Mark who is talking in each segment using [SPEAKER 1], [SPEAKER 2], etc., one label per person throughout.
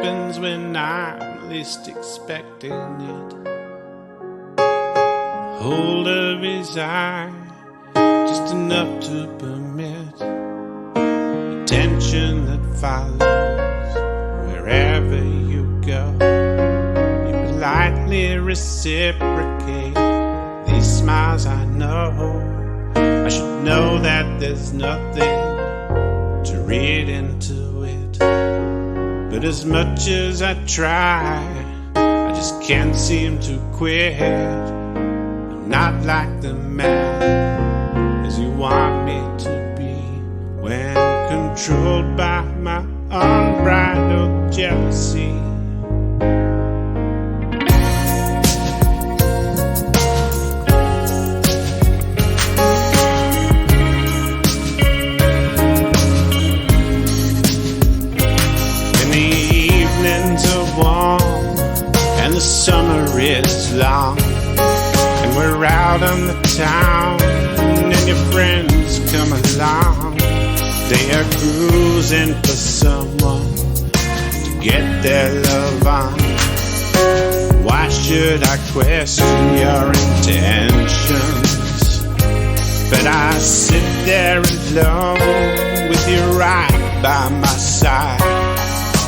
[SPEAKER 1] happens when I'm least expecting it. Hold of his eye, just enough to permit the tension that follows wherever you go. You politely reciprocate these smiles. I know I should know that there's nothing to read into it, but as much as I try, I just can't seem to quit. I'm not like the man as you want me to be, when controlled by my unbridled jealousy. And the summer is long, and we're out on the town, and your friends come along. They are cruising for someone to get their love on. Why should I question your intentions? But I sit there alone with you right by my side.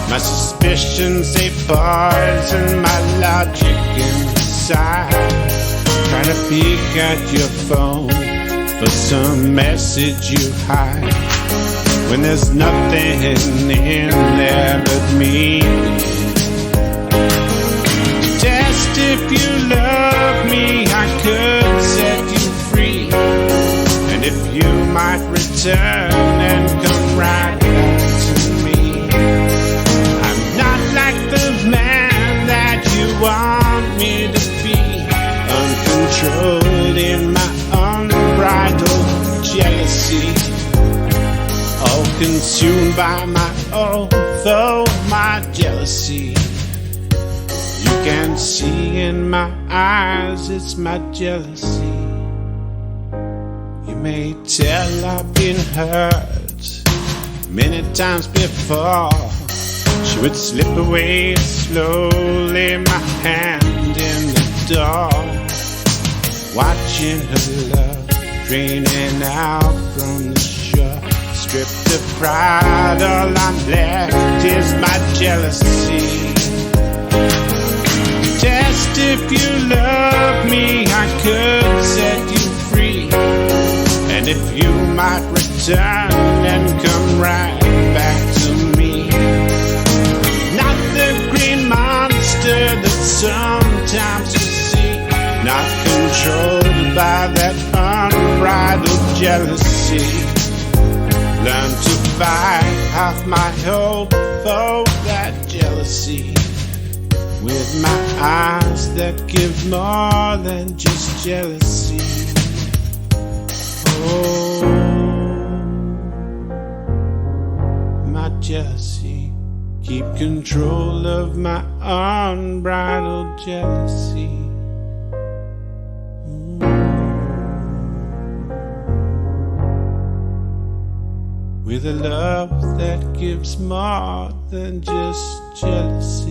[SPEAKER 1] My suspicions, they poison my logic inside. Try to peek at your phone for some message you hide, when there's nothing in there but me. Test if you love me, I could set you free, and if you might return and come right back to me. Man that you want me to be, uncontrolled in my unbridled jealousy, all consumed by my own foe, my jealousy. You can see in my eyes it's my jealousy. You may tell I've been hurt many times before. She would slip away slowly, my hand in the door, watching her love draining out from the shore. Stripped of pride, all I'm left is my jealousy. Test if you love me, I could set you free, and if you might return and come right back to me. That sometimes you see, not controlled by that unbridled jealousy. Learn to fight off my hope for that jealousy, with my eyes that give more than just jealousy. Oh, my jealousy. Keep control of my unbridled jealousy. With a love that gives more than just jealousy.